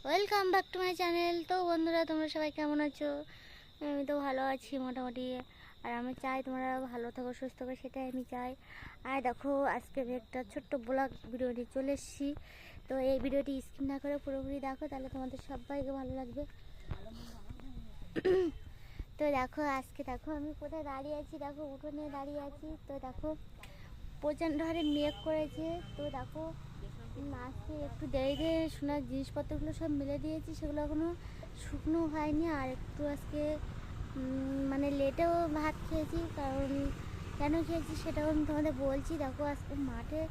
Welcome back to my channel. তো বন্ধুরা, তোমরা সবাই কেমন আছো? আমি তো ভালো আছি মোটামুটি। আর আমি চাই তোমরা ভালো থাকো, সুস্থ থাকো, সেটাই আমি চাই। আর দেখো, আজকে আমি একটা ছোট্ট ব্লগ ভিডিও নিয়ে চলে এসেছি। তো এই ভিডিওটি স্কিপ না করে পুরোপুরি দেখো, তাহলে তোমাদের সবাইকে ভালো লাগবে। তো দেখো, আজকে দেখো আমি কোথায় দাঁড়িয়ে আছি। দেখো, উঠোনে দাঁড়িয়ে আছি। তো দেখো, প্রচণ্ড হারে মেঘ করেছে। তো দেখো, আজকে একটু দেরিতে সোনার জিনিসপত্রগুলো সব মেলে দিয়েছি, সেগুলো এখনও শুকনো হয়নি। আর একটু আজকে মানে লেটেও ভাত খেয়েছি। কারণ কেন খেয়েছি সেটাও আমি তোমাদের বলছি। দেখো, আজকে মাঠে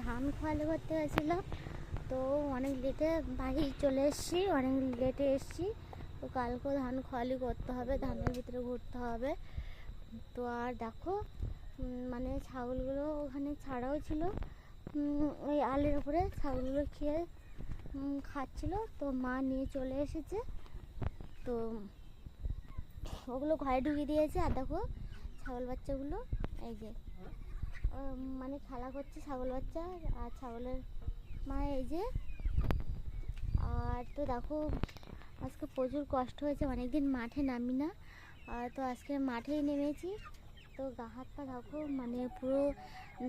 ধান খোয়ালে করতে গেছিলাম, তো অনেক লেটে বাড়ি চলে এসেছি, অনেক লেটে এসেছি। তো কালকেও ধান খোয়ালি করতে হবে, ধানের ভিতরে ঘুরতে হবে। তো আর দেখো, মানে ছাগলগুলো ওখানে ছাড়াও ছিল, ওই আলের উপরে ছাগলগুলো খেয়ে খাচ্ছিল। তো মা নিয়ে চলে এসেছে, তো ওগুলো ঘরে ঢুকিয়ে দিয়েছে। আর দেখো, ছাগল বাচ্চাগুলো এই যে মানে খেলা করছে, ছাগল বাচ্চা আর ছাগলের মা এই যে। আর তো দেখো, আজকে প্রচুর কষ্ট হয়েছে, অনেকদিন মাঠে নামি না। আর তো আজকে মাঠেই নেমেছি। তো গা হাত পা দেখো, মানে পুরো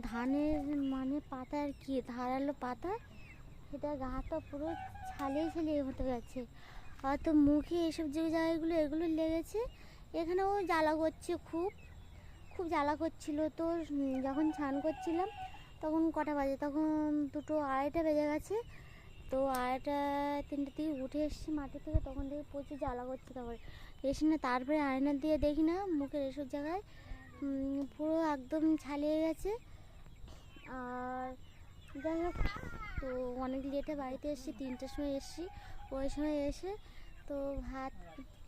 ধানের মানে পাতা, আর কি ধারালো পাতা, সেটা গা হাত পা পুরো ছালিয়ে ছালিয়ে হতে গেছে। আর তো মুখে এইসব যে জায়গাগুলো এগুলো লেগেছে, এখানেও জ্বালা করছে, খুব খুব জ্বালা করছিল। তো যখন স্নান করছিলাম তখন কটা বাজে, তখন 2-2:30 বেজে গেছে। তো 2:30-3টের দিকে উঠে এসেছি মাঠে থেকে, তখন থেকে প্রচুর জ্বালা করছে। তারপরে এসে না, তারপরে আয়না দিয়ে দেখি না, মুখের এসব জায়গায় পুরো একদম ছালিয়ে গেছে। আর যাই হোক, তো অনেক লেটে বাড়িতে এসেছি, 3টের সময় এসেছি। ওই সময় এসে তো ভাত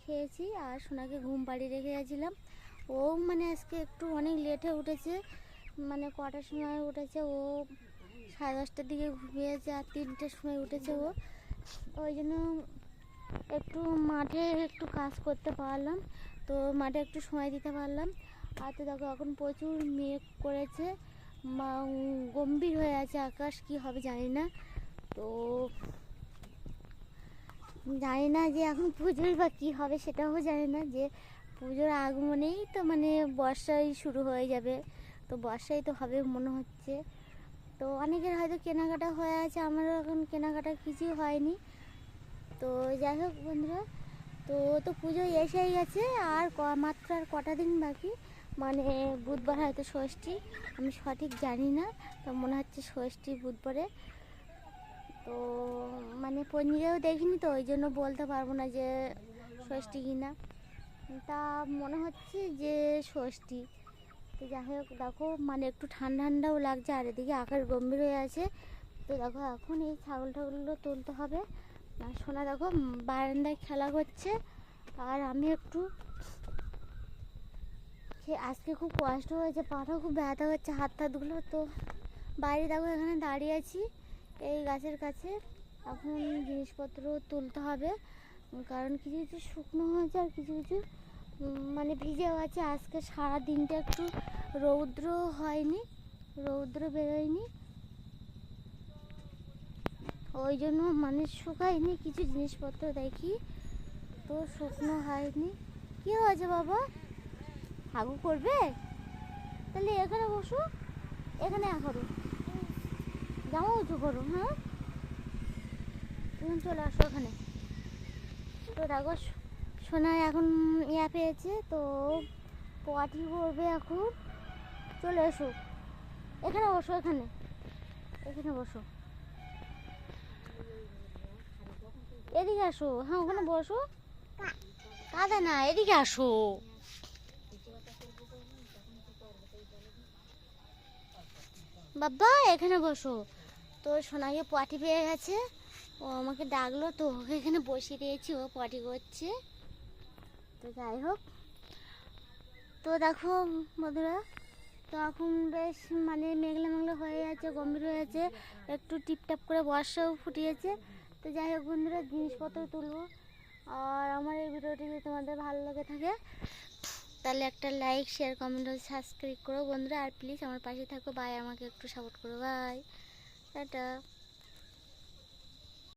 খেয়েছি, আর সোনাকে ঘুম পাড়িয়ে রেখে গেছিলাম। ও মানে আজকে একটু অনেক লেটে উঠেছে, মানে কটার সময় উঠেছে ও, 10:30টার দিকে ঘুমিয়েছে, আর 3টের সময় উঠেছে ও। ওই জন্য একটু মাঠে একটু কাজ করতে পারলাম, তো মাঠে একটু সময় দিতে পারলাম। আর তো দেখো, এখন প্রচুর মেঘ করেছে, গম্ভীর হয়ে আছে আকাশ, কি হবে জানি না। তো জানি না যে এখন পুজোর বা কী হবে, সেটাও জানি না। যে পুজোর আগমনেই তো মানে বর্ষাই শুরু হয়ে যাবে, তো বর্ষাই তো হবে মনে হচ্ছে। তো অনেকের হয়তো কেনাকাটা হয়ে আছে, আমারও এখন কেনাকাটা কিছুই হয়নি। তো যাই হোক বন্ধুরা, তো তো পুজো এসেই গেছে, আর মাত্র আর কটা দিন বাকি। মানে বুধবার হয়তো ষষ্ঠী, আমি সঠিক জানি না, তো মনে হচ্ছে ষষ্ঠী বুধবারে। তো মানে পঞ্জিকাও দেখিনি, তো ওই জন্য বলতে পারবো না যে ষষ্ঠী কিনা, তা মনে হচ্ছে যে ষষ্ঠী। তো যাই হোক, দেখো মানে একটু ঠান্ডা ঠান্ডাও লাগছে, আর এদিকে আকাশ গম্ভীর হয়ে আছে। তো দেখো, এখন এই ছাগলটাগুলো তুলতে হবে। আর সোনা দেখো বারান্দায় খেলা করছে, আর আমি একটু আজকে খুব কষ্ট হয়েছে, পাটাও খুব ব্যথা হচ্ছে, হাত হাতগুলো। তো বাইরে দেখো, এখানে দাঁড়িয়ে আছি এই গাছের কাছে। এখন জিনিসপত্র তুলতে হবে, কারণ কিছু কিছু শুকনো হয়েছে, আর কিছু কিছু মানে ভিজেও আছে। আজকে সারা দিনটা একটু রৌদ্র হয়নি, রৌদ্র বেরোয়নি, ওই জন্য মানে শুকায়নি কিছু জিনিসপত্র দেখি, তো শুকনো হয়নি। কী হয়েছে বাবা, হাগু করবে? তাহলে এখানে বসো, এখানে করো, জামা উঁচু করো। হ্যাঁ, তুমি চলে আসো এখানে। তো দেখো, সোনা এখন ইয়া পেয়েছে, তো পটি করবে এখন। চলে এসো, এখানে বসো, এখানে এখানে বসো, এদিকে আসো। হ্যাঁ, ওখানে বসো, কাঁদে না, এদিকে আসো। বাবা এখানে বসো। তো সোনাকে পটি পেয়ে গেছে, ও আমাকে ডাকলো, তো ওকে এখানে বসিয়ে দিয়েছি, ও পটি করছে। তো যাই হোক, তো দেখো বন্ধুরা, তো এখন বেশ মানে মেঘলা মেঘলা হয়ে যাচ্ছে, গম্ভীর হয়ে যাচ্ছে, একটু টিপটাপ করে বর্ষাও ফুটিয়েছে। তো যাই হোক বন্ধুরা, জিনিসপত্র তুলবো। আর আমার এই ভিডিওটি যদি তোমাদের ভালো লেগে থাকে, তাহলে একটা লাইক, শেয়ার, কমেন্ট আর সাবস্ক্রাইব করো বন্ধুরা। আর প্লিজ আমার পাশে থাকো, বাই, আমাকে একটু সাপোর্ট করো, বাই, টাটা।